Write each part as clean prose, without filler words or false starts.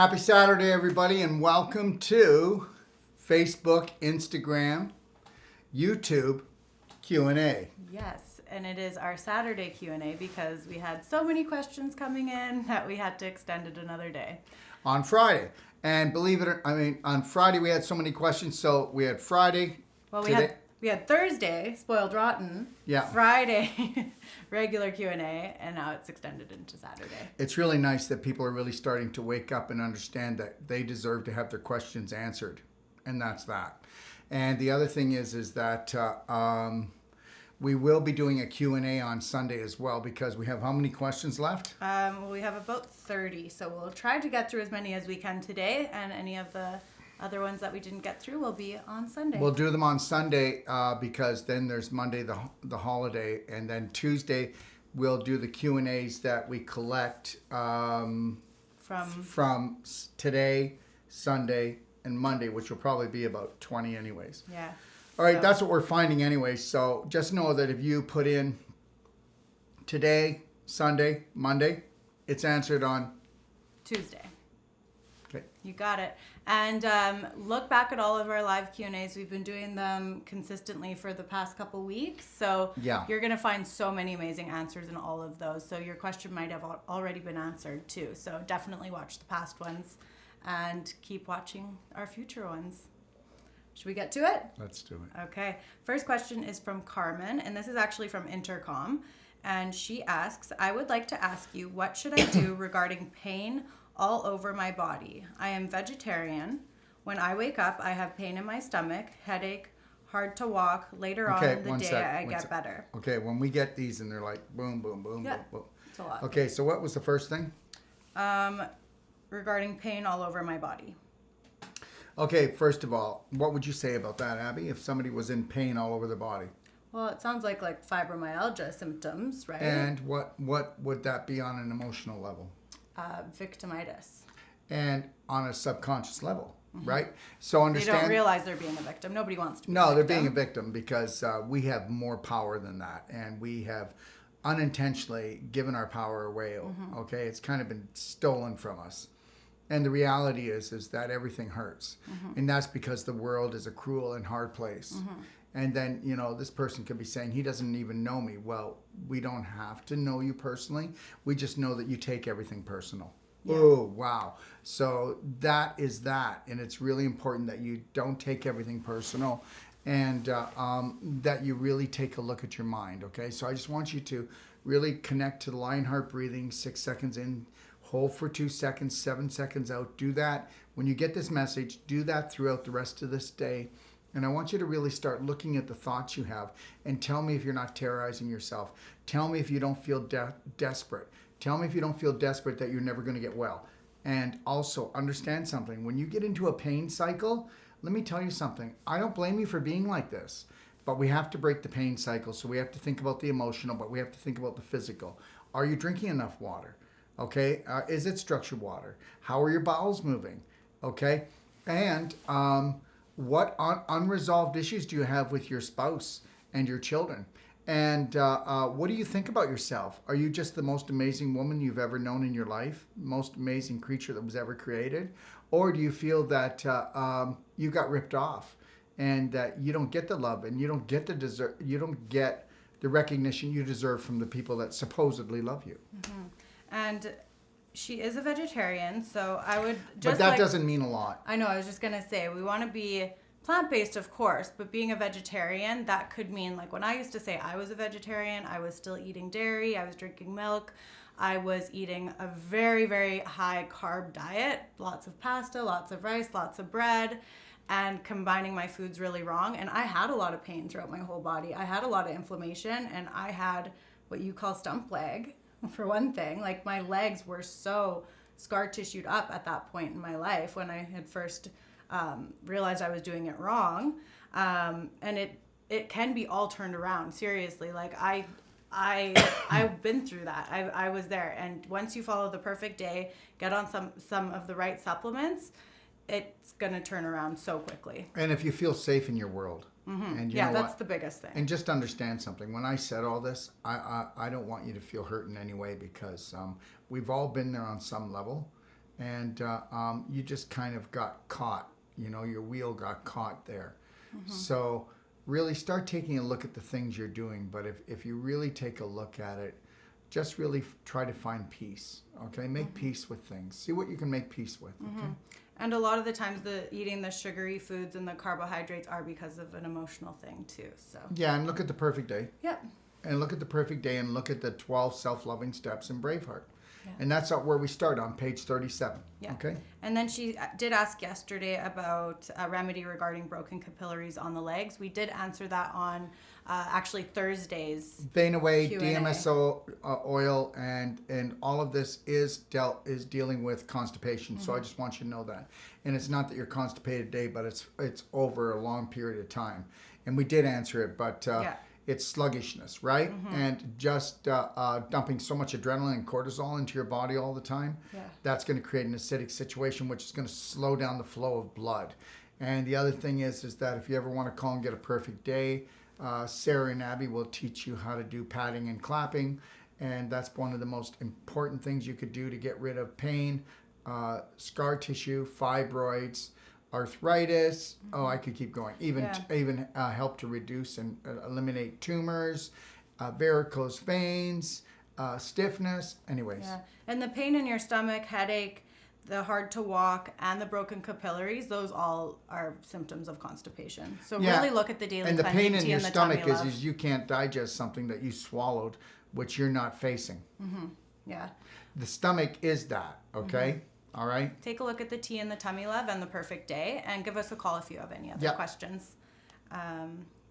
Happy Saturday, everybody, and welcome to Facebook, Instagram, YouTube Q&A. Yes, and it is our Saturday Q&A because we had so many questions coming in that we had to extend it another day. On Friday. And believe it or on Friday we had so many questions, so we had Friday. Well, we had Thursday, Spoiled Rotten. Yeah. Friday, regular Q&A, and now it's extended into Saturday. It's really nice that people are really starting to wake up and understand that they deserve to have their questions answered, and that's that. And the other thing is that we will be doing a Q&A on Sunday as well, because we have how many questions left? We have about 30, so we'll try to get through as many as we can today, and any of the other ones that we didn't get through will be on Sunday. We'll do them on Sunday because then there's Monday, the holiday, and then Tuesday we'll do the Q&As that we collect from today, Sunday, and Monday, which will probably be about 20 anyways. Yeah. All right, that's what we're finding anyway. So just know that if you put in today, Sunday, Monday, it's answered on Tuesday. Okay. You got it. And look back at all of our live Q&As. We've been doing them consistently for the past couple weeks. So you're going to find so many amazing answers in all of those. So your question might have already been answered too. So definitely watch the past ones and keep watching our future ones. Should we get to it? Let's do it. Okay. First question is from Carmen, and this is actually from Intercom. And she asks, I would like to ask you, what should I do regarding pain all over my body? I am vegetarian. When I wake up, I have pain in my stomach, headache, hard to walk. Later on in the day, I get better. Okay, when we get these and they're like boom, boom, boom, Yeah, boom, boom. it's a lot. Okay, so what was the first thing? Regarding pain all over my body. Okay, first of all, what would you say about that, Abby, if somebody was in pain all over their body? Well, it sounds like fibromyalgia symptoms, right? And what would that be on an emotional level? Victimitis. And on a subconscious level, right? So understand. They don't realize they're being a victim. Nobody wants to be No, they're being a victim because we have more power than that. And we have unintentionally given our power away, okay? It's kind of been stolen from us. And the reality is that everything hurts. And that's because the world is a cruel and hard place. And then, this person could be saying, he doesn't even know me. Well, we don't have to know you personally. We just know that you take everything personal. Yeah. Oh, wow. So that is that. And it's really important that you don't take everything personal and that you really take a look at your mind, okay? So I just want you to really connect to the lion heart breathing, 6 seconds in, hold for 2 seconds, 7 seconds out. Do that. When you get this message, do that throughout the rest of this day. And I want you to really start looking at the thoughts you have and tell me if you're not terrorizing yourself. Tell me if you don't feel desperate. Tell me if you don't feel desperate that you're never going to get well. And also understand something. When you get into a pain cycle, let me tell you something. I don't blame you for being like this, but we have to break the pain cycle. So we have to think about the emotional, but we have to think about the physical. Are you drinking enough water? Okay. Is it structured water? How are your bowels moving? Okay. And what unresolved issues do you have with your spouse and your children? And what do you think about yourself? Are you just the most amazing woman you've ever known in your life? Most amazing creature that was ever created? Or do you feel that you got ripped off and that you don't get the love and you don't get the recognition you deserve from the people that supposedly love you? And she is a vegetarian, so I would just. But that doesn't mean a lot. I know. I was just gonna say we want to be plant-based, of course, but being a vegetarian, that could mean, like when I used to say I was a vegetarian, I was still eating dairy, I was drinking milk, I was eating a very, very high carb diet, lots of pasta, lots of rice, lots of bread, and combining my foods really wrong. And I had a lot of pain throughout my whole body. I had a lot of inflammation, and I had what you call stump leg, for one thing. Like my legs were so scar tissued up at that point in my life when I had first realized I was doing it wrong. And it can be all turned around, seriously. Like I've been through that. I was there. And once you follow the perfect day, get on some of the right supplements, it's going to turn around so quickly. And if you feel safe in your world. And you know that's what? the biggest thing. And just understand something. When I said all this, I don't want you to feel hurt in any way because we've all been there on some level. and you just kind of got caught. You know, your wheel got caught there. So really start taking a look at the things you're doing. But if you really take a look at it, just really try to find peace. Okay, make peace with things. See what you can make peace with. Okay. And a lot of the times, eating the sugary foods and the carbohydrates are because of an emotional thing too. So Yeah, and look at the perfect day. Yep. And look at the perfect day, and look at the 12 self-loving steps in Braveheart. Yeah. And that's where we start on page 37. Yeah. Okay. And then she did ask yesterday about a remedy regarding broken capillaries on the legs. We did answer that on actually Thursday's. Vein away, Q&A. DMSO oil, and all of this is dealing with constipation. So I just want you to know that. And it's not that you're constipated today, but it's over a long period of time. And we did answer it, but it's sluggishness, right? And just dumping so much adrenaline and cortisol into your body all the time, that's going to create an acidic situation, which is going to slow down the flow of blood. And the other thing is that if you ever want to call and get a perfect day, Sarah and Abby will teach you how to do patting and clapping. And that's one of the most important things you could do to get rid of pain, scar tissue, fibroids, arthritis. Oh, I could keep going. Even help to reduce and eliminate tumors, varicose veins, stiffness. Anyways. Yeah. And the pain in your stomach, headache, the hard to walk, and the broken capillaries, those all are symptoms of constipation. So really look at the daily and the cleansing pain in tea your and the stomach tummy love. is you can't digest something that you swallowed, which you're not facing. Yeah. The stomach is that, okay? All right? Take a look at the tea and the tummy love and the perfect day, and give us a call if you have any other questions.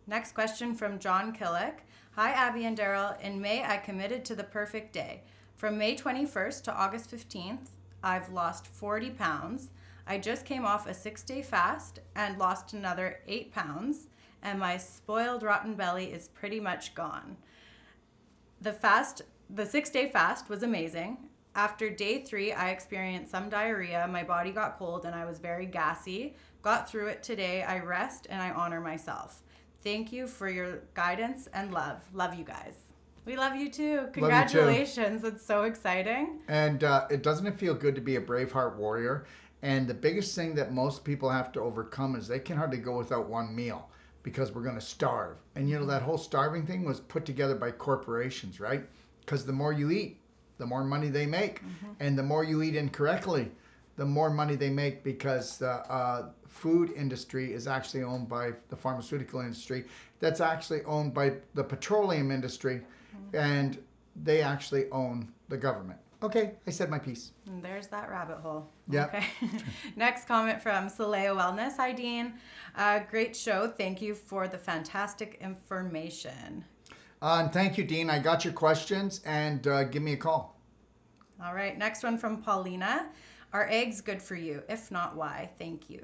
Next question from John Killick. Hi, Abby and Daryl. In May, I committed to the perfect day. From May 21st to August 15th, I've lost 40 pounds. I just came off a 6-day fast and lost another 8 pounds, and my spoiled rotten belly is pretty much gone. The 6-day fast was amazing. After day 3, I experienced some diarrhea. My body got cold and I was very gassy. Got through it today. I rest and I honor myself. Thank you for your guidance and love. Love you guys. We love you too. Congratulations. It's so exciting. And doesn't it feel good to be a Braveheart warrior? And the biggest thing that most people have to overcome is they can hardly go without one meal because we're going to starve. And you know, that whole starving thing was put together by corporations, right? Because the more you eat, the more money they make. And the more you eat incorrectly, the more money they make, because the food industry is actually owned by the pharmaceutical industry. That's actually owned by the petroleum industry. And they actually own the government. Okay, I said my piece. And there's that rabbit hole. Yeah. Okay. Next comment from Saleo Wellness. Hi, Dean. Great show. Thank you for the fantastic information. And thank you, Dean. I got your questions, and give me a call. All right. Next one from Paulina. Are eggs good for you? If not, why? Thank you.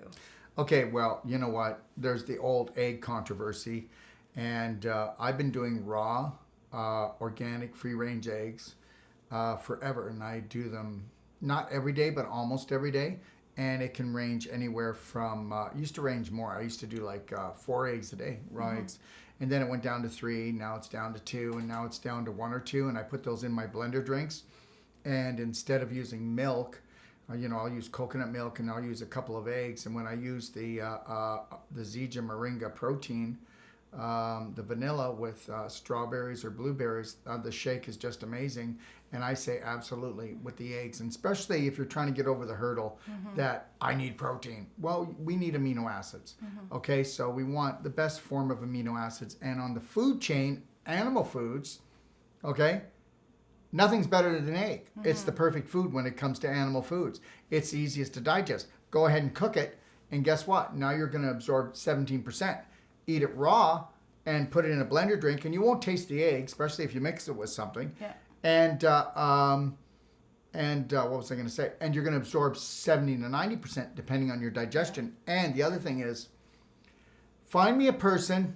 Okay, well, you know what? There's the old egg controversy, and I've been doing raw, organic, free-range eggs forever, and I do them not every day, but almost every day, and it can range anywhere from, used to range more. I used to do like 4 eggs a day, raw eggs. And then it went down to 3, now it's down to 2, and now it's down to 1 or 2, and I put those in my blender drinks. And instead of using milk, I'll use coconut milk, and I'll use a couple of eggs. And when I use the Zija Moringa protein, the vanilla with strawberries or blueberries, the shake is just amazing. And I say absolutely with the eggs, and especially if you're trying to get over the hurdle that I need protein. Well, we need amino acids. Okay, so we want the best form of amino acids. And on the food chain, animal foods, okay, nothing's better than an egg. It's the perfect food when it comes to animal foods. It's the easiest to digest. Go ahead and cook it, and guess what? Now you're going to absorb 17%. Eat it raw and put it in a blender drink, and you won't taste the egg, especially if you mix it with something. Yeah. And what was I going to say? And you're going to absorb 70 to 90% depending on your digestion. And the other thing is, find me a person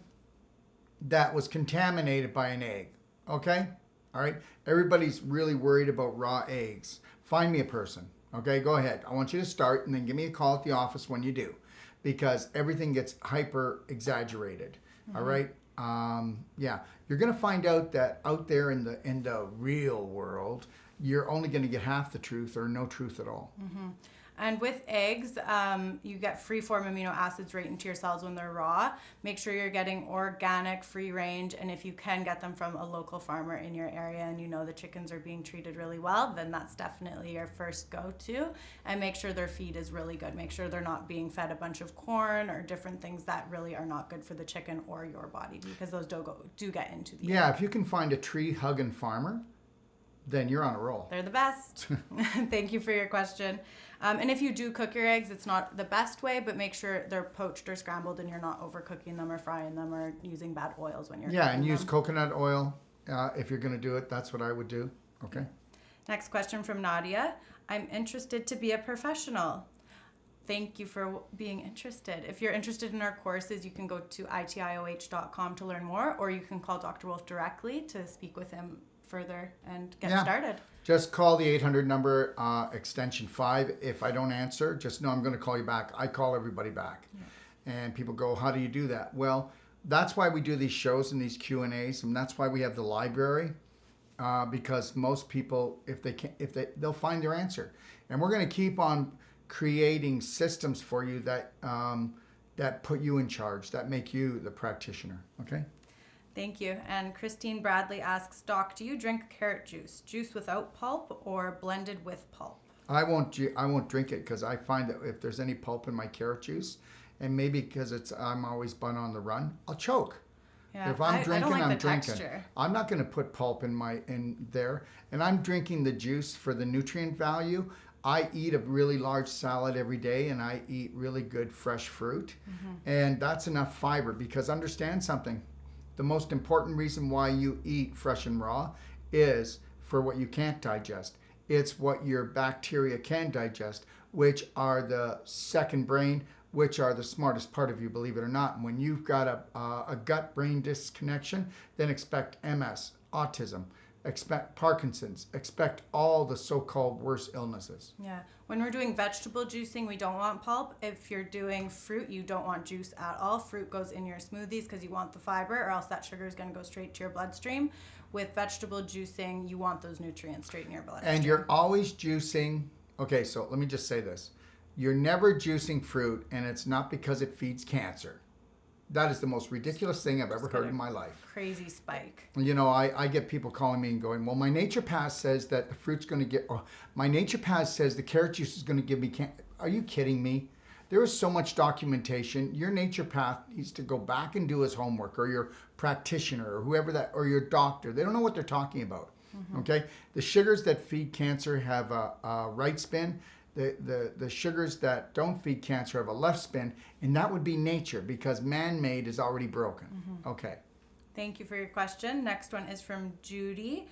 that was contaminated by an egg. Okay? All right? Everybody's really worried about raw eggs. Find me a person. Okay? Go ahead. I want you to start, and then give me a call at the office when you do, because everything gets hyper exaggerated. All right? You're going to find out that out there in the real world, you're only going to get half the truth or no truth at all. And with eggs, you get free-form amino acids right into your cells when they're raw. Make sure you're getting organic, free-range, and if you can get them from a local farmer in your area and you know the chickens are being treated really well, then that's definitely your first go-to. And make sure their feed is really good. Make sure they're not being fed a bunch of corn or different things that really are not good for the chicken or your body, because those do get into the egg. If you can find a tree-hugging farmer, then you're on a roll. They're the best. Thank you for your question. And if you do cook your eggs, it's not the best way, but make sure they're poached or scrambled and you're not overcooking them or frying them or using bad oils when you're cooking and use them. coconut oil if you're going to do it. That's what I would do. Okay. Next question from Nadia. I'm interested to be a professional. Thank you for being interested. If you're interested in our courses, you can go to itioh.com to learn more, or you can call Dr. Wolfe directly to speak with him further and get started. Just call the 800 number, extension 5. If I don't answer, just know I'm going to call you back. I call everybody back. And people go, how do you do that? Well, that's why we do these shows and these Q&As, and that's why we have the library, because most people, they'll find their answer. And we're going to keep on creating systems for you that put you in charge, that make you the practitioner. Okay? Thank you. And Christine Bradley asks, Doc, do you drink carrot juice? Juice without pulp or blended with pulp? I won't drink it because I find that if there's any pulp in my carrot juice, and maybe because I'm always been on the run, I'll choke. Yeah, if I'm drinking, I don't like I'm the drinking. texture. I'm not going to put pulp in there, and I'm drinking the juice for the nutrient value. I eat a really large salad every day, and I eat really good fresh fruit, and that's enough fiber. Because understand something. The most important reason why you eat fresh and raw is for what you can't digest. It's what your bacteria can digest, which are the second brain, which are the smartest part of you, believe it or not. And when you've got a gut-brain disconnection, then expect MS, autism, expect Parkinson's, expect all the so-called worse illnesses. Yeah. When we're doing vegetable juicing, we don't want pulp. If you're doing fruit, you don't want juice at all. Fruit goes in your smoothies because you want the fiber, or else that sugar is going to go straight to your bloodstream. With vegetable juicing, you want those nutrients straight in your bloodstream. And you're always juicing. Okay, so let me just say this. You're never juicing fruit, and it's not because it feeds cancer. That is the most ridiculous thing I've ever heard in my life. Crazy spike. You know, I get people calling me and going, well, my naturopath says that the fruit's going to get, or my naturopath says the carrot juice is going to give me cancer. Are you kidding me? There is so much documentation. Your naturopath needs to go back and do his homework, or your practitioner, or whoever that, or your doctor. They don't know what they're talking about. Okay? The sugars that feed cancer have a right spin. The sugars that don't feed cancer have a left spin, and that would be nature, because man-made is already broken. Okay. Thank you for your question. Next one is from Judy.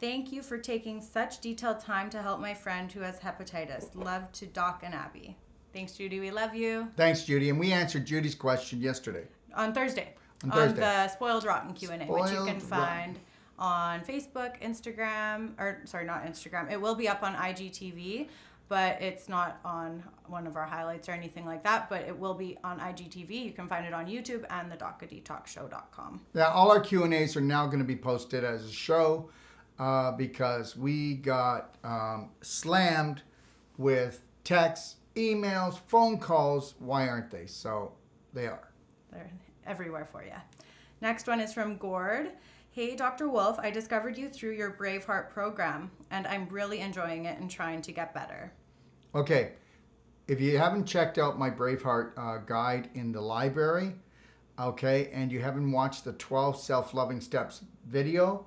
Thank you for taking such detailed time to help my friend who has hepatitis. Love to Doc and Abby. Thanks, Judy. We love you. Thanks, Judy. And we answered Judy's question yesterday. On Thursday. On Thursday. The Spoiled Rotten Q&A, which you can Spoiled find on Facebook, Instagram, or sorry, not Instagram. It will be up on IGTV, but it's not on one of our highlights or anything like that, but it will be on IGTV. You can find it on YouTube and the DocTalkshow.com. Yeah, all our Q&As are now going to be posted as a show because we got slammed with texts, emails, phone calls. Why aren't they? So they are. They're everywhere for you. Next one is from Gord. Hey, Dr. Wolfe, I discovered you through your Braveheart program, and I'm really enjoying it and trying to get better. Okay, if you haven't checked out my Braveheart guide in the library, okay, and you haven't watched the 12 self-loving steps video,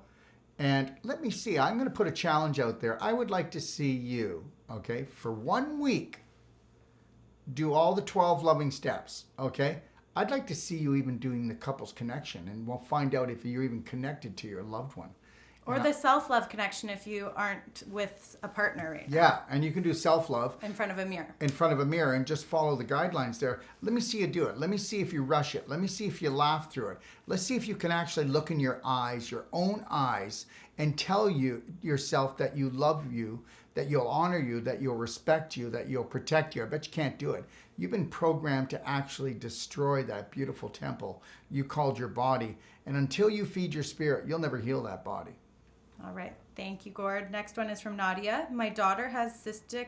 and let me see, I'm going to put a challenge out there. I would like to see you, okay, for 1 week, do all the 12 loving steps, okay? I'd like to see you even doing the couples connection, and we'll find out if you're even connected to your loved one. Or the self-love connection if you aren't with a partner right now. Yeah, and you can do self-love. In front of a mirror. In front of a mirror, and just follow the guidelines there. Let me see you do it. Let me see if you rush it. Let me see if you laugh through it. Let's see if you can actually look in your eyes, your own eyes, and tell yourself that you love you, that you'll honor you, that you'll respect you, that you'll protect you. I bet you can't do it. You've been programmed to actually destroy that beautiful temple you called your body. And until you feed your spirit, you'll never heal that body. All right. Thank you, Gord. Next one is from Nadia. My daughter has cystic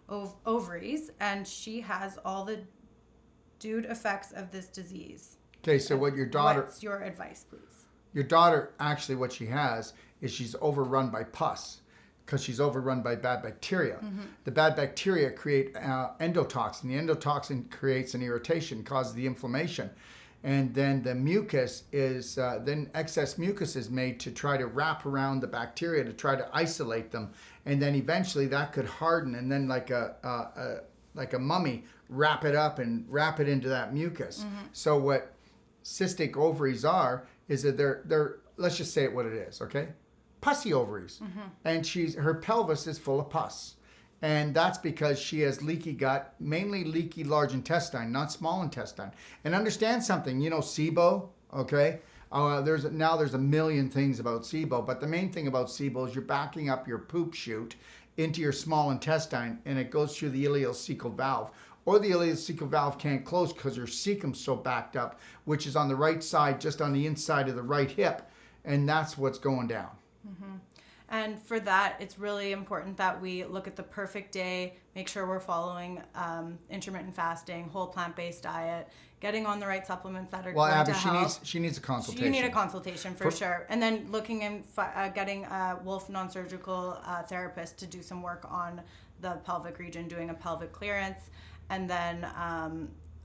ovaries, and she has all the dude effects of this disease. Okay, so what your daughter... What's your advice, please? Your daughter, actually, what she has is she's overrun by pus because she's overrun by bad bacteria. The bad bacteria create endotoxin. The endotoxin creates an irritation, causes the inflammation. And then the mucus is, then excess mucus is made to try to wrap around the bacteria to try to isolate them. And then eventually that could harden and then like a mummy, wrap it up and wrap it into that mucus. So what cystic ovaries are is that they're let's just say it what it is, okay? Pussy ovaries. And her pelvis is full of pus. And that's because she has leaky gut, mainly leaky large intestine, not small intestine. And understand something, you know, SIBO, okay? There's a million things about SIBO, but the main thing about SIBO is you're backing up your poop chute into your small intestine, and it goes through the ileocecal valve. Or the ileocecal valve can't close because your cecum's so backed up, which is on the right side, just on the inside of the right hip. And that's what's going down. And for that, it's really important that we look at the perfect day, make sure we're following intermittent fasting, whole plant-based diet, getting on the right supplements that are going Abby, to help. she needs a consultation. You need a consultation for sure. And then looking in, getting a Wolfe Non-Surgical therapist to do some work on the pelvic region, doing a pelvic clearance. And then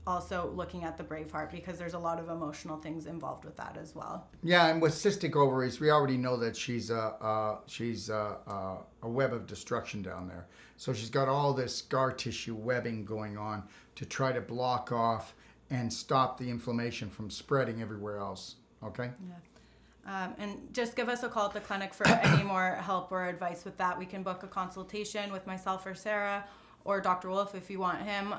also looking at the brave heart, because there's a lot of emotional things involved with that as well. Yeah, and with cystic ovaries, we already know that she's a web of destruction down there. So she's got all this scar tissue webbing going on to try to block off and stop the inflammation from spreading everywhere else. Okay? Yeah. And just give us a call at the clinic for any more help or advice with that. We can book a consultation with myself or Sarah, or Dr. Wolfe if you want him.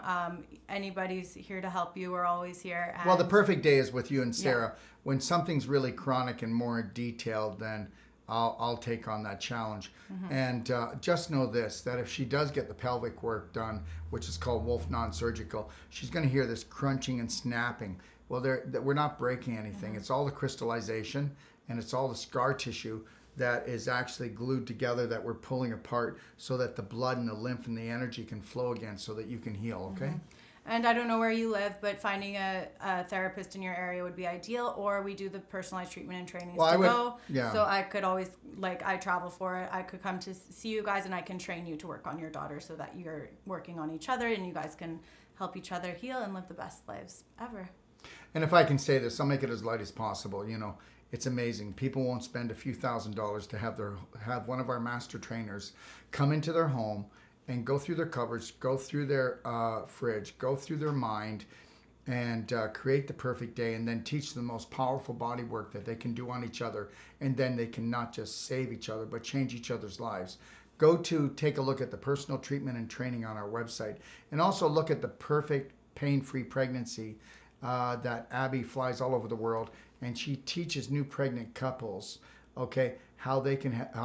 Anybody's here to help you. We're always here. Well, the perfect day is with you and Sarah. Yeah. When something's really chronic and more detailed, then I'll take on that challenge. And just know this, that if she does get the pelvic work done, which is called Wolfe Non-Surgical, she's going to hear this crunching and snapping. Well, we're not breaking anything. It's all the crystallization, and it's all the scar tissue that is actually glued together that we're pulling apart so that the blood and the lymph and the energy can flow again so that you can heal, okay? And I don't know where you live, but finding a therapist in your area would be ideal, or we do the personalized treatment and trainings go. Yeah. So I could always, I travel for it. I could come to see you guys and I can train you to work on your daughter so that you're working on each other and you guys can help each other heal and live the best lives ever. And if I can say this, I'll make it as light as possible, you know. It's amazing. People won't spend a few $1,000s to have one of our master trainers come into their home and go through their cupboards, go through their fridge, go through their mind, and create the perfect day, and then teach the most powerful body work that they can do on each other. And then they can not just save each other, but change each other's lives. Take a look at the personal treatment and training on our website. And also look at the perfect pain-free pregnancy that Abby flies all over the world. And she teaches new pregnant couples, okay, how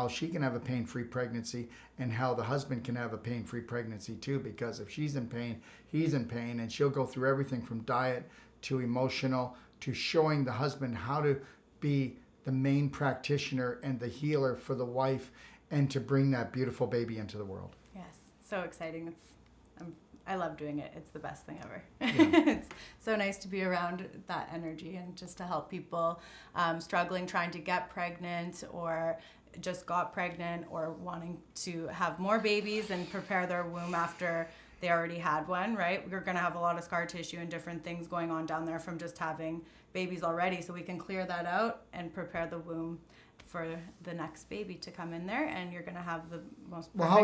she can have a pain-free pregnancy, and how the husband can have a pain-free pregnancy too. Because if she's in pain, he's in pain, and she'll go through everything from diet to emotional to showing the husband how to be the main practitioner and the healer for the wife, and to bring that beautiful baby into the world. Yes, so exciting. I love doing it. It's the best thing ever. Yeah. It's so nice to be around that energy and just to help people struggling, trying to get pregnant, or just got pregnant, or wanting to have more babies and prepare their womb after they already had one, right? We're going to have a lot of scar tissue and different things going on down there from just having babies already. So we can clear that out and prepare the womb for the next baby to come in there, and you're going to have the most perfect how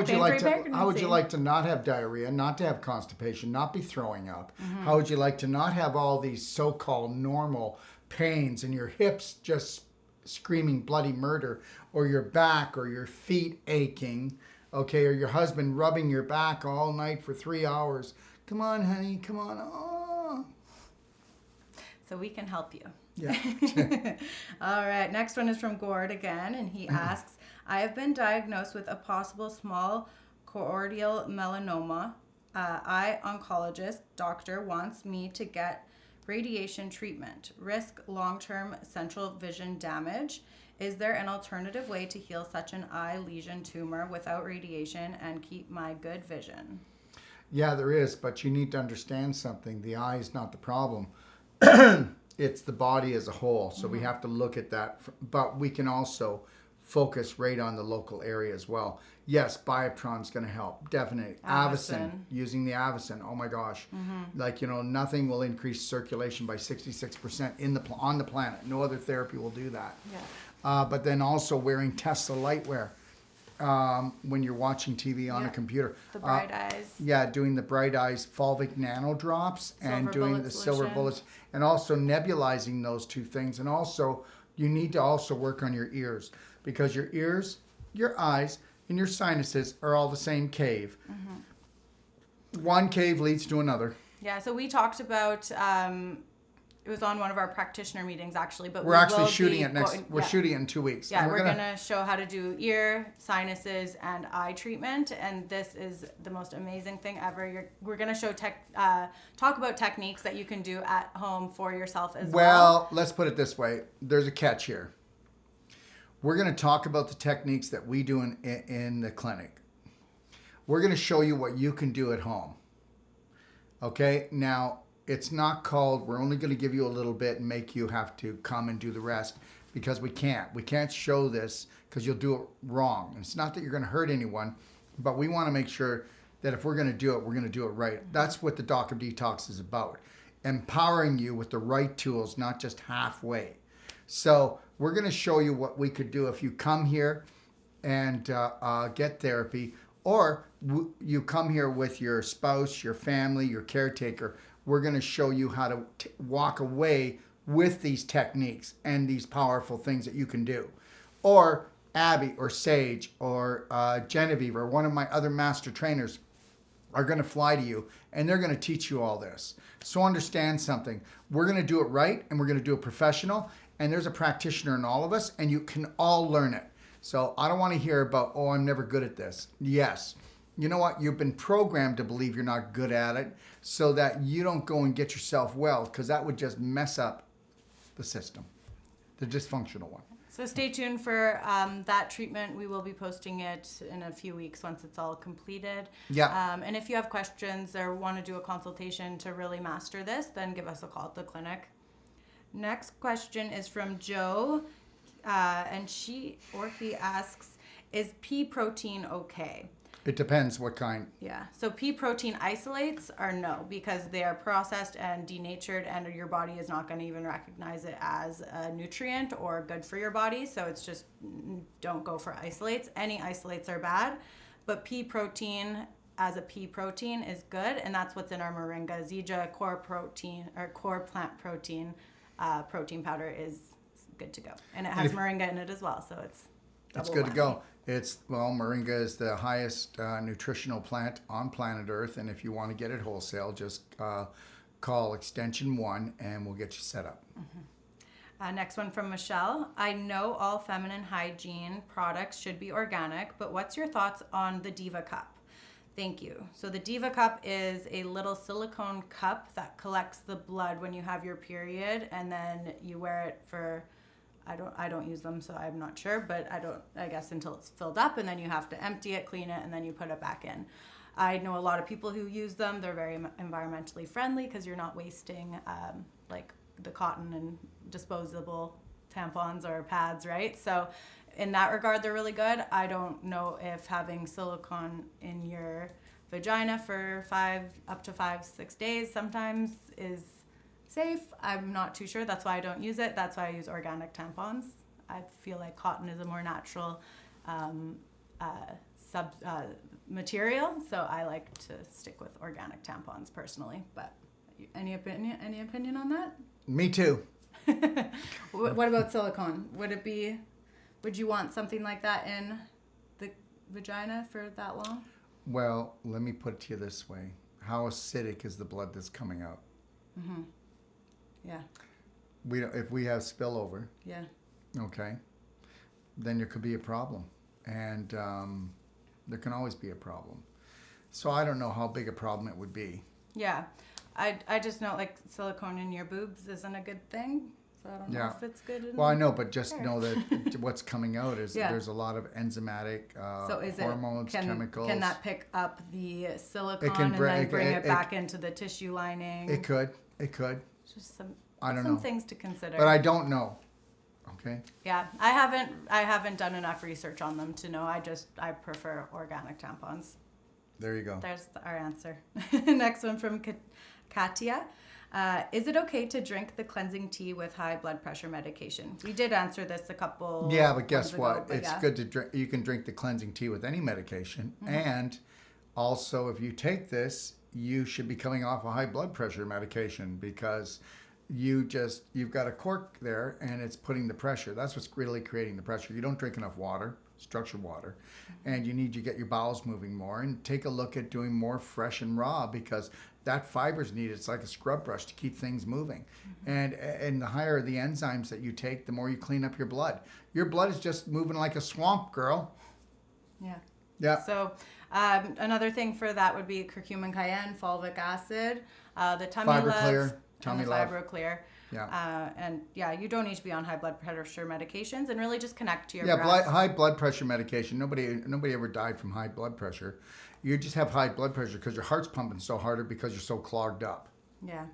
would you like to not have diarrhea, not to have constipation, not be throwing up? How would you like to not have all these so-called normal pains and your hips just screaming bloody murder, or your back or your feet aching, okay, or your husband rubbing your back all night for 3 hours? Come on, honey, come on. Oh. So we can help you. Yeah. All right. Next one is from Gord again, and he asks, I have been diagnosed with a possible small choroidal melanoma. Oncologist doctor wants me to get Radiation treatment. Risk long-term central vision damage. Is there an alternative way to heal such an eye lesion tumor without radiation and keep my good vision? Yeah, there is, but you need to understand something. The eye is not the problem. It's the body as a whole. So we have to look at that. But we can also focus right on the local area as well. Yes, Bioptron's going to help. Definitely. Avicin. Using the Avicin. Oh my gosh. Like, nothing will increase circulation by 66% on the planet. No other therapy will do that. Yeah. But then also wearing Tesla lightwear when you're watching TV on a computer. The bright eyes. Yeah, doing the bright eyes fulvic nano drops and doing the silver bullets, and also nebulizing those two things. And also, you need to also work on your ears, because your ears, your eyes, and your sinuses are all the same cave. One cave leads to another. Yeah, so we talked about, it was on one of our practitioner meetings actually, but we're actually shooting it we're shooting it in 2 weeks. Yeah, we're gonna show how to do ear, sinuses, and eye treatment, and this is the most amazing thing ever. We're gonna show talk about techniques that you can do at home for yourself as well. Well, let's put it this way. There's a catch here. We're gonna talk about the techniques that we do in the clinic. We're gonna show you what you can do at home. Okay, now, it's not called, we're only going to give you a little bit and make you have to come and do the rest, because we can't. We can't show this because you'll do it wrong. And it's not that you're going to hurt anyone, but we want to make sure that if we're going to do it, we're going to do it right. That's what the Doc of Detox is about. Empowering you with the right tools, not just halfway. So we're going to show you what we could do if you come here and get therapy, or you come here with your spouse, your family, your caretaker. We're going to show you how to walk away with these techniques and these powerful things that you can do. Or Abby or Sage or Genevieve or one of my other master trainers are going to fly to you, and they're going to teach you all this. So understand something. We're going to do it right, and we're going to do it professional, and there's a practitioner in all of us, and you can all learn it. So I don't want to hear about, oh, I'm never good at this. Yes. You know what? You've been programmed to believe you're not good at it, so that you don't go and get yourself well, because that would just mess up the system, the dysfunctional one. So stay tuned for that treatment. We will be posting it in a few weeks once it's all completed. Yeah. And if you have questions or want to do a consultation to really master this, then give us a call at the clinic. Next question is from Joe, and he asks, is pea protein okay? It depends what kind. Yeah. So pea protein isolates are no, because they are processed and denatured, and your body is not going to even recognize it as a nutrient or good for your body. So it's just, don't go for isolates. Any isolates are bad, but pea protein as a pea protein is good, and that's what's in our moringa. Zija core protein or core plant protein protein powder is good to go, and it has moringa in it as well. So it's good to go. Moringa is the highest nutritional plant on planet Earth, and if you want to get it wholesale, just call extension 1 and we'll get you set up. Next one from Michelle. I know all feminine hygiene products should be organic, but what's your thoughts on the Diva Cup? Thank you. So the Diva Cup is a little silicone cup that collects the blood when you have your period, and then you wear it for, I don't use them, so I'm not sure, but I guess until it's filled up, and then you have to empty it, clean it, and then you put it back in. I know a lot of people who use them. They're very environmentally friendly because you're not wasting like the cotton and disposable tampons or pads, right? So in that regard, they're really good. I don't know if having silicone in your vagina for 6 days sometimes is safe. I'm not too sure. That's why I don't use it. That's why I use organic tampons. I feel like cotton is a more natural material, so I like to stick with organic tampons personally. But any opinion on that? Me too. What about silicone? Would you want something like that in the vagina for that long? Well, let me put it to you this way. How acidic is the blood that's coming out? Mm-hmm. Yeah. If we have spillover, yeah, okay, then there could be a problem. And there can always be a problem. So I don't know how big a problem it would be. Yeah. I just know like silicone in your boobs isn't a good thing. So I don't know Yeah. if it's good. Well, I know, but just know that what's coming out is Yeah. there's a lot of enzymatic So is hormones, chemicals. Can that pick up the silicone can and bring- then it- bring it- it back into the tissue lining? It could. Just some I don't some know. things to consider. But I don't know. Okay. Yeah, I haven't done enough research on them to know. I prefer organic tampons. There you go. There's our answer. Next one from Katia. Is it okay to drink the cleansing tea with high blood pressure medication? We did answer this a couple. Yeah, but guess ones ago, what? but It's yeah. good to drink. You can drink the cleansing tea with any medication, and also if you take this, you should be coming off a high blood pressure medication because you've got a cork there and it's putting the pressure. That's what's really creating the pressure. You don't drink enough water, structured water, and you need to get your bowels moving more and take a look at doing more fresh and raw because that fiber's needed. It's like a scrub brush to keep things moving. And the higher the enzymes that you take, the more you clean up your blood. Your blood is just moving like a swamp, girl. Yeah. Yeah. So another thing for that would be curcumin cayenne, fulvic acid, the tummy Fiber love, Clear, Tummy and the Love. Fibro Clear. Yeah. And yeah, you don't need to be on high blood pressure medications, and really just connect to your Yeah, breath. high blood pressure medication. Nobody ever died from high blood pressure. You just have high blood pressure because your heart's pumping so harder because you're so clogged up. Yeah.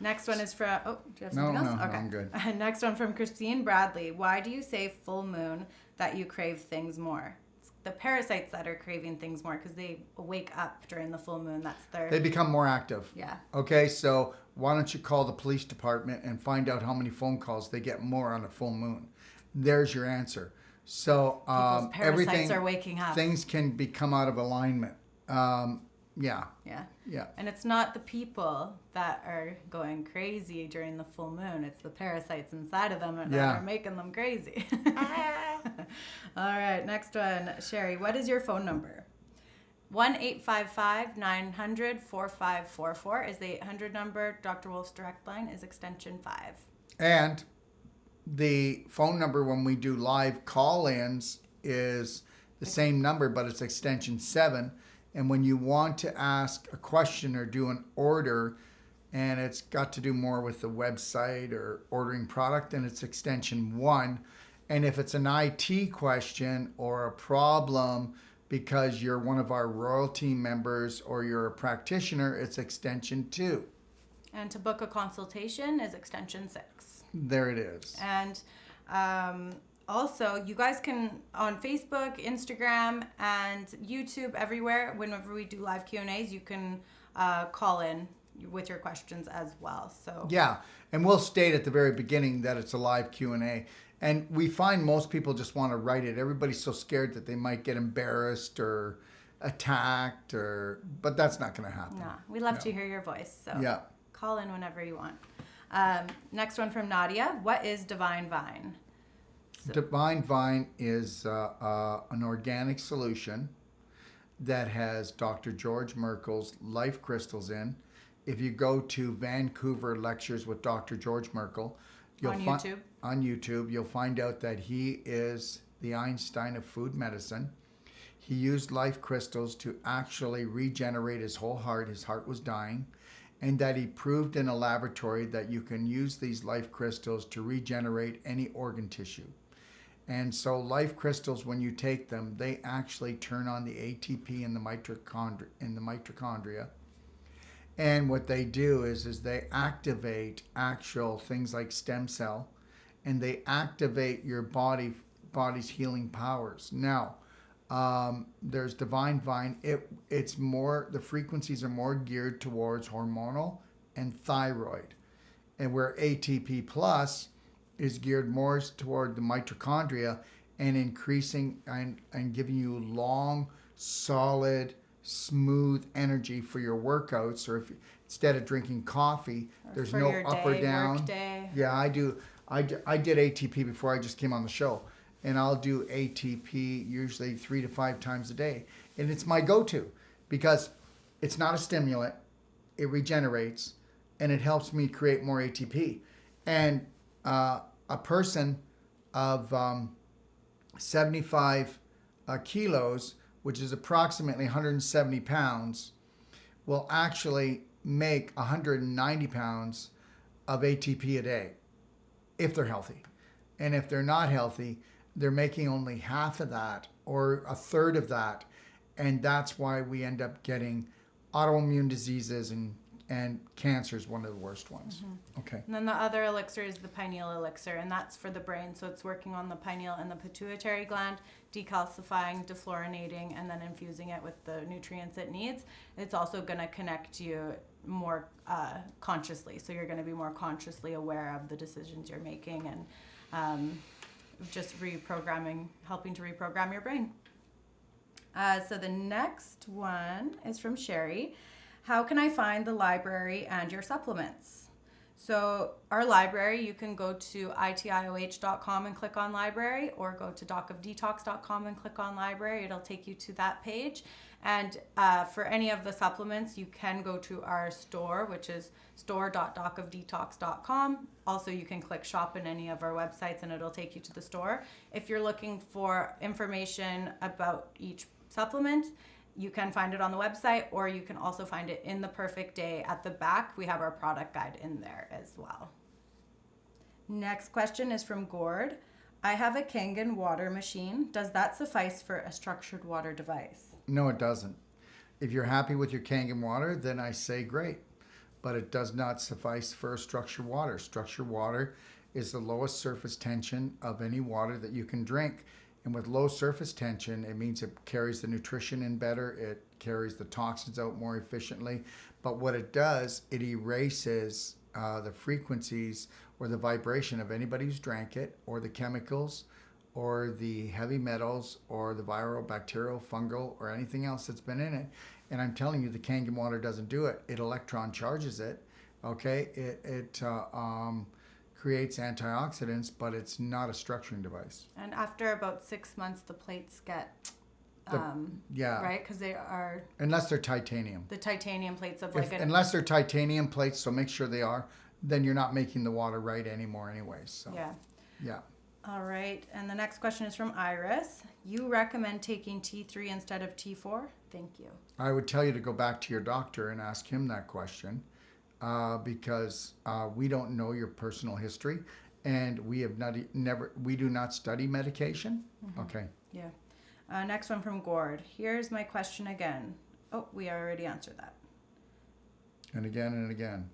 Next one is from. Oh, do you have No, something else? no, Okay. I'm good. Next one from Christine Bradley. Why do you say full moon that you crave things more? It's the parasites that are craving things more because they wake up during the full moon. That's their. They become more active. Yeah. Okay, so why don't you call the police department and find out how many phone calls they get more on a full moon? There's your answer. So People's parasites everything are waking up. things can become out of alignment. Yeah. Yeah. And it's not the people that are going crazy during the full moon. It's the parasites inside of them that Yeah. are making them crazy. All right, next one. Sherry, what is your phone number? 1-855-900-4544 is the 800 number. Dr. Wolf's direct line is extension 5. And the phone number when we do live call-ins is the same number, but it's extension 7. And when you want to ask a question or do an order, and it's got to do more with the website or ordering product, then it's extension 1. And if it's an IT question or a problem because you're one of our royalty members or you're a practitioner, it's extension 2. And to book a consultation is extension 6. There it is. And also, you guys can, on Facebook, Instagram, and YouTube, everywhere, whenever we do live Q&As, you can call in with your questions as well. So Yeah, and we'll state at the very beginning that it's a live Q&A. And we find most people just want to write it. Everybody's so scared that they might get embarrassed or attacked, but that's not going to happen. no, we love to hear your voice. So Yeah. call in whenever you want. Next one from Nadia. What is Divine Vine? Divine Vine is an organic solution that has Dr. George Merkel's life crystals in. If you go to Vancouver Lectures with Dr. George Merkel, on YouTube, you'll find out that he is the Einstein of food medicine. He used life crystals to actually regenerate his whole heart. His heart was dying. And that he proved in a laboratory that you can use these life crystals to regenerate any organ tissue. And so life crystals, when you take them, they actually turn on the ATP in the mitochondria. And what they do is they activate actual things like stem cell, and they activate your body's healing powers. Now, there's Divine Vine. It's more, the frequencies are more geared towards hormonal and thyroid, and where ATP plus is geared more toward the mitochondria and increasing and giving you long, solid, smooth energy for your workouts, or if instead of drinking coffee, there's no up or down. Work day. Yeah, I do. I did ATP before I just came on the show, and I'll do ATP usually 3 to 5 times a day, and it's my go-to because it's not a stimulant, it regenerates, and it helps me create more ATP. And a person of 75 kilos, which is approximately 170 pounds, will actually make 190 pounds of ATP a day if they're healthy. And if they're not healthy, they're making only half of that or a third of that. And that's why we end up getting autoimmune diseases and cancer is one of the worst ones. Okay. And then the other elixir is the pineal elixir, and that's for the brain. So it's working on the pineal and the pituitary gland, decalcifying, defluorinating, and then infusing it with the nutrients it needs. It's also going to connect you more consciously. So you're going to be more consciously aware of the decisions you're making and just helping to reprogram your brain. So the next one is from Sherry. How can I find the library and your supplements? So our library, you can go to itioh.com and click on library, or go to docofdetox.com and click on library. It'll take you to that page. And for any of the supplements, you can go to our store, which is store.docofdetox.com. Also, you can click shop in any of our websites and it'll take you to the store. If you're looking for information about each supplement, you can find it on the website, or you can also find it in the Perfect Day at the back. We have our product guide in there as well. Next question is from Gord. I have a Kangen water machine. Does that suffice for a structured water device? No, it doesn't. If you're happy with your Kangen water, then I say great. But it does not suffice for structured water. Structured water is the lowest surface tension of any water that you can drink. And with low surface tension, it means it carries the nutrition in better, it carries the toxins out more efficiently. But what it does, it erases the frequencies or the vibration of anybody who's drank it, or the chemicals, or the heavy metals, or the viral, bacterial, fungal, or anything else that's been in it. And I'm telling you, the Kangen water doesn't do it. It electron charges it, okay? It creates antioxidants, but it's not a structuring device. And after about 6 months, the plates get, right? Because they are... Unless they're titanium. The titanium plates of unless they're titanium plates, so make sure they are, then you're not making the water right anymore anyways. So. Yeah. All right. And the next question is from Iris. You recommend taking T3 instead of T4? Thank you. I would tell you to go back to your doctor and ask him that question. Because we don't know your personal history, and we do not study medication. Okay. Yeah. Next one from Gord. Here's my question again. Oh, we already answered that. And again and again.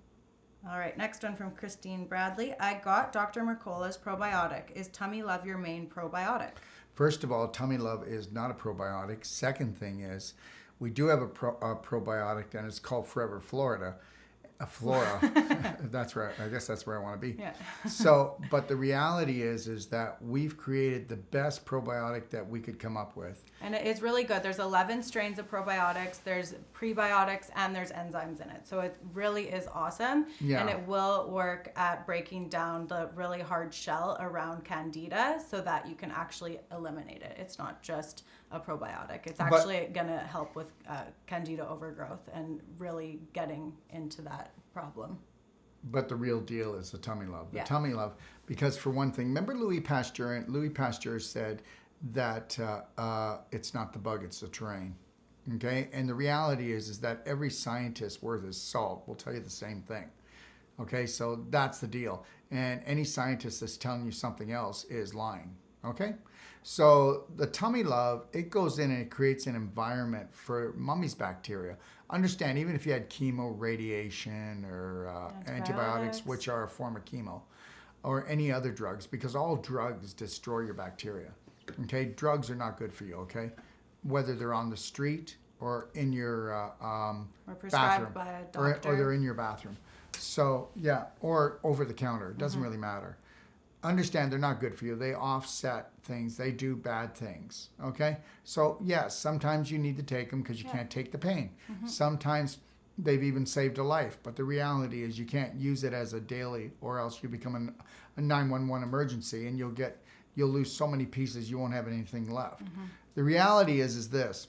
All right. Next one from Christine Bradley. I got Dr. Mercola's probiotic. Is Tummy Love your main probiotic? First of all, Tummy Love is not a probiotic. Second thing is, we do have a probiotic, and it's called Forever Flora. That's right. I guess that's where I want to be. Yeah. So, but the reality is that we've created the best probiotic that we could come up with. And it's really good. There's 11 strains of probiotics. There's prebiotics and there's enzymes in it. So it really is awesome. Yeah. And it will work at breaking down the really hard shell around Candida so that you can actually eliminate it. It's not just a probiotic. It's actually going to help with Candida overgrowth and really getting into that problem. But the real deal is the Tummy Love. The Yeah. Tummy Love, because for one thing, remember Louis Pasteur? Louis Pasteur said that it's not the bug, it's the terrain. Okay? And the reality is that every scientist worth his salt will tell you the same thing. Okay? So that's the deal. And any scientist that's telling you something else is lying. Okay? So the Tummy Love, it goes in and it creates an environment for mummy's bacteria. Understand, even if you had chemo, radiation, or antibiotics, which are a form of chemo, or any other drugs, because all drugs destroy your bacteria. Okay? Drugs are not good for you, okay? Whether they're on the street or in your or prescribed bathroom. by a doctor. Or they're in your bathroom. So, yeah, or over the counter. It doesn't really matter. Understand they're not good for you. They offset things. They do bad things. Okay? So, yes, sometimes you need to take them because you can't take the pain. Sometimes they've even saved a life. But the reality is you can't use it as a daily, or else you become a 911 emergency and you'll lose so many pieces you won't have anything left. The reality is this,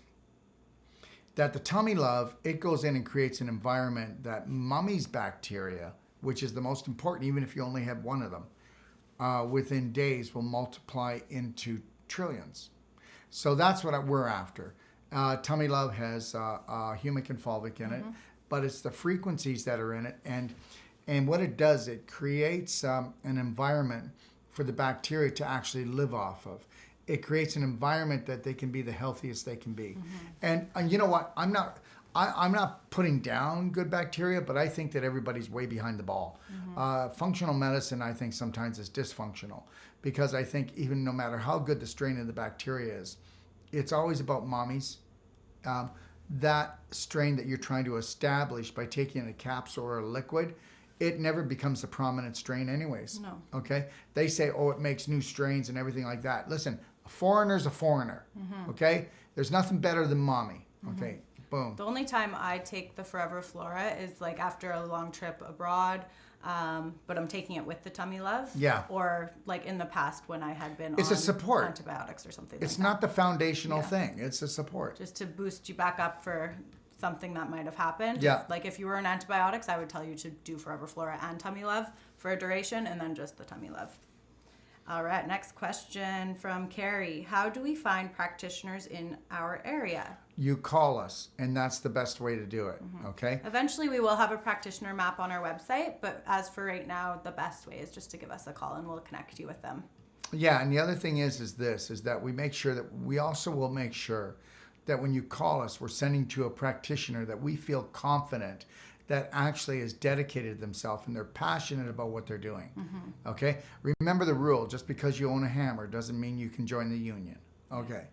that the Tummy Love, it goes in and creates an environment that mummy's bacteria, which is the most important, even if you only have one of them, within days will multiply into trillions. So that's what we're after. Tummy Love has humic and fulvic in it. but it's the frequencies that are in it. And what it does, it creates an environment for the bacteria to actually live off of. It creates an environment that they can be the healthiest they can be. And you know what? I'm not putting down good bacteria, but I think that everybody's way behind the ball. Functional medicine, I think, sometimes is dysfunctional, because I think even no matter how good the strain of the bacteria is, it's always about mommies. That strain that you're trying to establish by taking a capsule or a liquid, it never becomes a prominent strain anyways. No. Okay? They say, oh, it makes new strains and everything like that. Listen, a foreigner's a foreigner. Okay? There's nothing better than mommy. Okay? Boom. The only time I take the Forever Flora is like after a long trip abroad, but I'm taking it with the Tummy Love. Yeah. Or like in the past when I had been It's on a support. antibiotics or something It's like not that. the foundational thing. It's a support. Just to boost you back up for something that might have happened. Yeah. Like if you were on antibiotics, I would tell you to do Forever Flora and Tummy Love for a duration, and then just the Tummy Love. All right, next question from Carrie. How do we find practitioners in our area? You call us, and that's the best way to do it. Okay? Eventually, we will have a practitioner map on our website, but as for right now, the best way is just to give us a call and we'll connect you with them. Yeah, and the other thing is that we make sure that we also will make sure that when you call us, we're sending to a practitioner that we feel confident that actually is dedicated themselves and they're passionate about what they're doing. Okay? Remember the rule, just because you own a hammer doesn't mean you can join the union. Okay.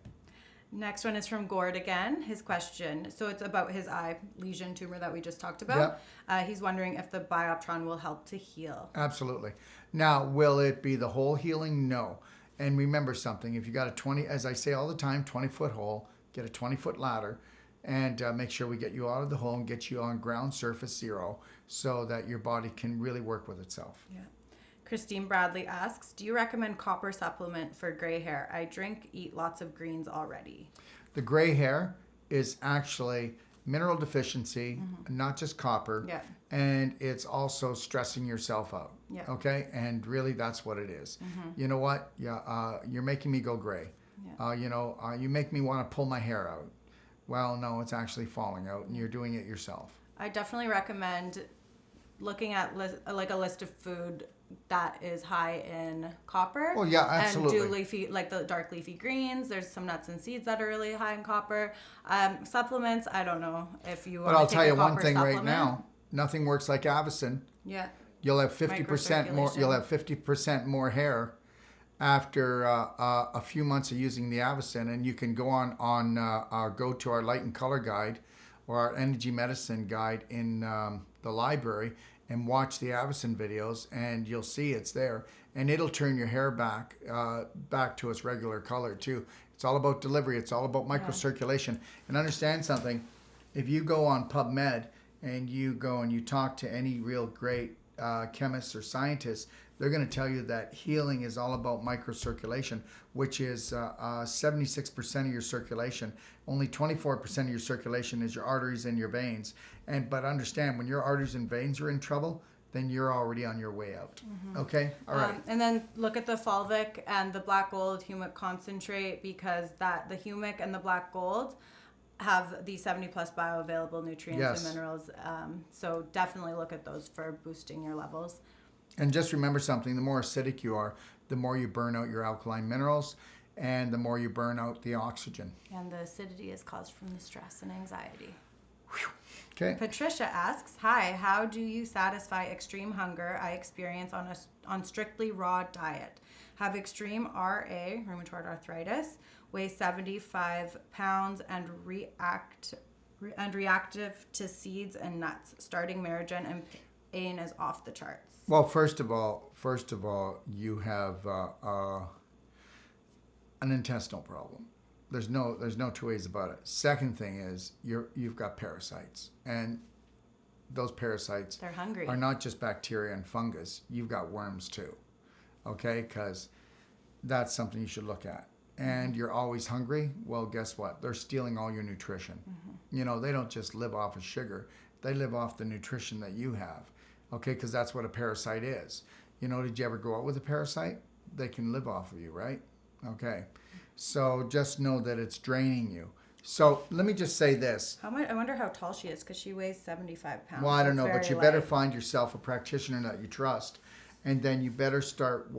Next one is from Gord again. His question. So it's about his eye lesion tumor that we just talked about. He's wondering if the Bioptron will help to heal. Absolutely. Now, will it be the whole healing? No. And remember something, if you got a 20, as I say all the time, 20-foot hole, get a 20-foot ladder, and make sure we get you out of the hole and get you on ground surface zero so that your body can really work with itself. Yeah. Christine Bradley asks, do you recommend copper supplement for gray hair? I eat lots of greens already. The gray hair is actually mineral deficiency, not just copper. Yeah. And it's also stressing yourself out. Yeah. Okay? And really that's what it is. You know what? Yeah, you're making me go gray. Yeah. You make me want to pull my hair out. Well, no, it's actually falling out and you're doing it yourself. I definitely recommend looking at like a list of food that is high in copper. Well, yeah, absolutely. And do leafy, like the dark leafy greens. There's some nuts and seeds that are really high in copper. Supplements, I don't know if you want to take a copper supplement. But I'll tell you one thing right now. Nothing works like Avicin. Yeah. You'll have 50% more. You'll have 50% more hair after a few months of using the Avicin, and you can go go to our light and color guide or our energy medicine guide in the library and watch the Avicin videos, and you'll see it's there, and it'll turn your hair back to its regular color too. It's all about delivery. It's all about microcirculation. And understand something: if you go on PubMed and you go and you talk to any real great chemists or scientists, they're going to tell you that healing is all about microcirculation, which is 76% of your circulation. Only 24% of your circulation is your arteries and your veins. But understand, when your arteries and veins are in trouble, then you're already on your way out. Okay? All right. And then look at the fulvic and the black gold humic concentrate, because the humic and the black gold have the 70 plus bioavailable nutrients and minerals. So definitely look at those for boosting your levels. And just remember something, the more acidic you are, the more you burn out your alkaline minerals and the more you burn out the oxygen. And the acidity is caused from the stress and anxiety. Okay. Patricia asks, hi, how do you satisfy extreme hunger I experience on strictly raw diet? Have extreme RA, rheumatoid arthritis, weigh 75 pounds and reactive to seeds and nuts. Starting Merigen and pain is off the charts. Well, first of all, you have an intestinal problem. There's no two ways about it. Second thing is you've got parasites, and those parasites They're hungry. are not just bacteria and fungus. You've got worms too, okay? Because that's something you should look at. And you're always hungry. Well, guess what? They're stealing all your nutrition. You know, they don't just live off of sugar. They live off the nutrition that you have, okay? Because that's what a parasite is. You know, did you ever go out with a parasite? They can live off of you, right? Okay. So just know that it's draining you. So let me just say this. How much? I wonder how tall she is because she weighs 75 pounds. Well, I don't That's know, but very you better light. find yourself a practitioner that you trust, and then you better start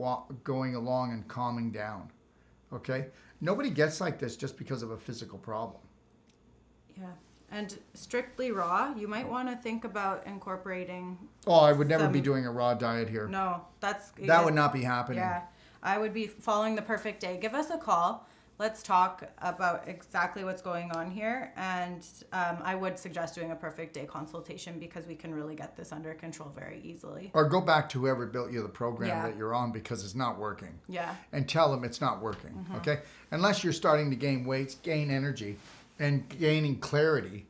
going along and calming down. Okay? Nobody gets like this just because of a physical problem. Yeah. And strictly raw, you might want to think about incorporating. Oh, I would never be doing a raw diet here. No, That would not be happening. Yeah. I would be following the perfect day. Give us a call. Let's talk about exactly what's going on here. And I would suggest doing a perfect day consultation because we can really get this under control very easily. Or go back to whoever built you the program Yeah. that you're on because it's not working. Yeah. And tell them it's not working. Okay? Unless you're starting to gain weight, gain energy, and gaining clarity,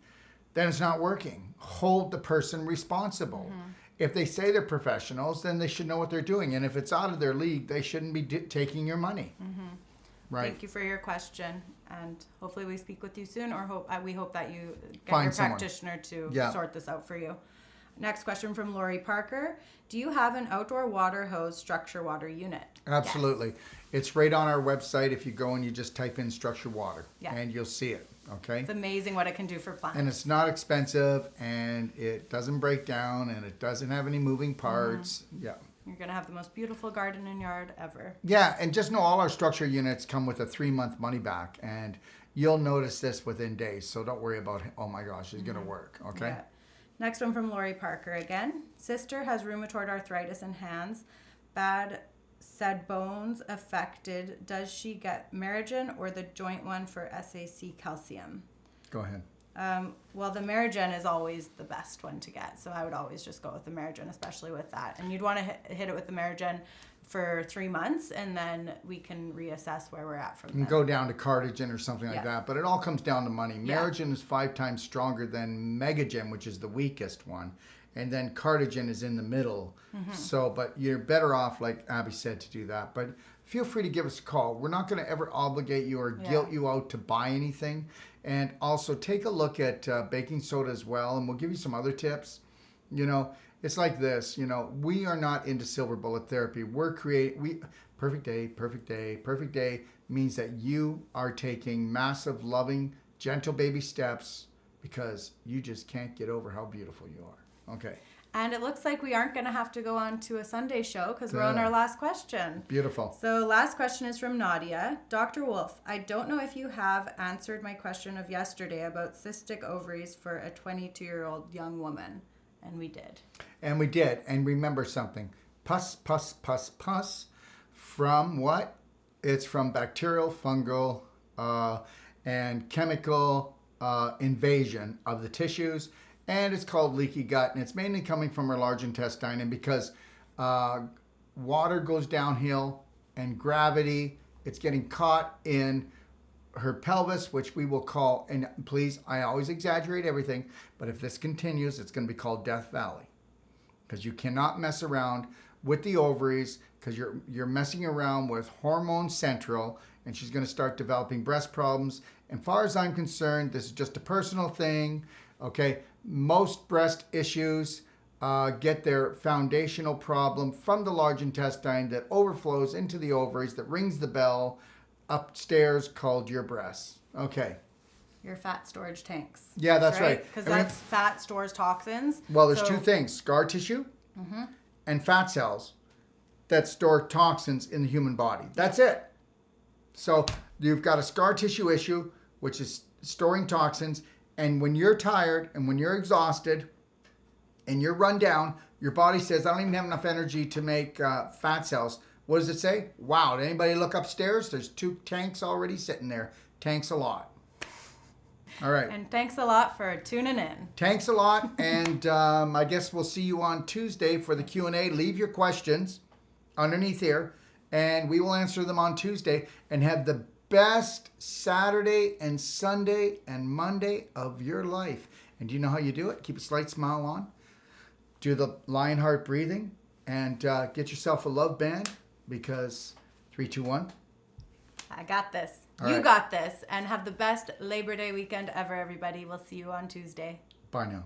then it's not working. Hold the person responsible. If they say they're professionals, then they should know what they're doing. And if it's out of their league, they shouldn't be taking your money. Right. Thank you for your question, and hopefully we speak with you soon, or we hope that you get Find your someone. practitioner to Yeah. sort this out for you. Next question from Lori Parker. Do you have an outdoor water hose structure water unit? Absolutely. It's right on our website. If you go and you just type in structured water, Yeah. and you'll see it. Okay. It's amazing what it can do for plants. And it's not expensive, and it doesn't break down, and it doesn't have any moving parts. Yeah. You're going to have the most beautiful garden and yard ever. Yeah, and just know all our structure units come with a 3-month money back, and you'll notice this within days. So don't worry about, oh my gosh, it's going to work. Okay. Yeah. Next one from Lori Parker again. Sister has rheumatoid arthritis in hands. Bad said bones affected. Does she get Merigen or the joint one for SAC calcium? Go ahead. Well, the Merigen is always the best one to get. So I would always just go with the Merigen, especially with that. And you'd want to hit it with the Merigen for 3 months, and then we can reassess where we're at from You can there. go down to Cardigan or something like Yeah. that, but it all comes down to money. Yeah. Merigen is 5 times stronger than Megagen, which is the weakest one, and then Cardigan is in the middle. So, but you're better off, like Abby said, to do that. But feel free to give us a call. We're not going to ever obligate you or guilt you out to buy anything. And also take a look at baking soda as well, and we'll give you some other tips. You know, it's like this. You know, we are not into silver bullet therapy. Perfect day means that you are taking massive, loving, gentle baby steps because you just can't get over how beautiful you are. Okay. And it looks like we aren't going to have to go on to a Sunday show because we're on our last question. Beautiful. So last question is from Nadia. Dr. Wolfe, I don't know if you have answered my question of yesterday about cystic ovaries for a 22-year-old young woman. And we did. And we did. And remember something. Pus from what? It's from bacterial, fungal, and chemical invasion of the tissues. And it's called leaky gut. And it's mainly coming from our large intestine. And because water goes downhill and gravity, it's getting caught in her pelvis, which we will call, and please, I always exaggerate everything, but if this continues, it's going to be called Death Valley. Because you cannot mess around with the ovaries, because you're messing around with hormone central, and she's going to start developing breast problems. And far as I'm concerned, this is just a personal thing, okay? Most breast issues get their foundational problem from the large intestine that overflows into the ovaries, that rings the bell upstairs called your breasts. Okay. Your fat storage tanks. Yeah, that's right. Because I mean, that's fat stores toxins. well, there's two things, scar tissue and fat cells that store toxins in the human body. That's it. So you've got a scar tissue issue, which is storing toxins. And when you're tired and when you're exhausted and you're run down, your body says, I don't even have enough energy to make fat cells. What does it say? Wow, did anybody look upstairs? There's 2 tanks already sitting there. Tanks a lot. All right. And thanks a lot for tuning in. Thanks a lot. And I guess we'll see you on Tuesday for the Q&A. Leave your questions underneath here, and we will answer them on Tuesday and have the best Saturday and Sunday and Monday of your life. And do you know how you do it? Keep a slight smile on. Do the Lionheart breathing and get yourself a love band because 3, 2, 1. I got this. All You right. got this. And have the best Labor Day weekend ever, everybody. We'll see you on Tuesday. Bye now.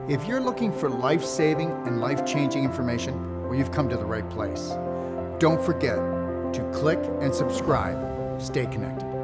If you're looking for life-saving and life-changing information, well, you've come to the right place. Don't forget to click and subscribe. Stay connected.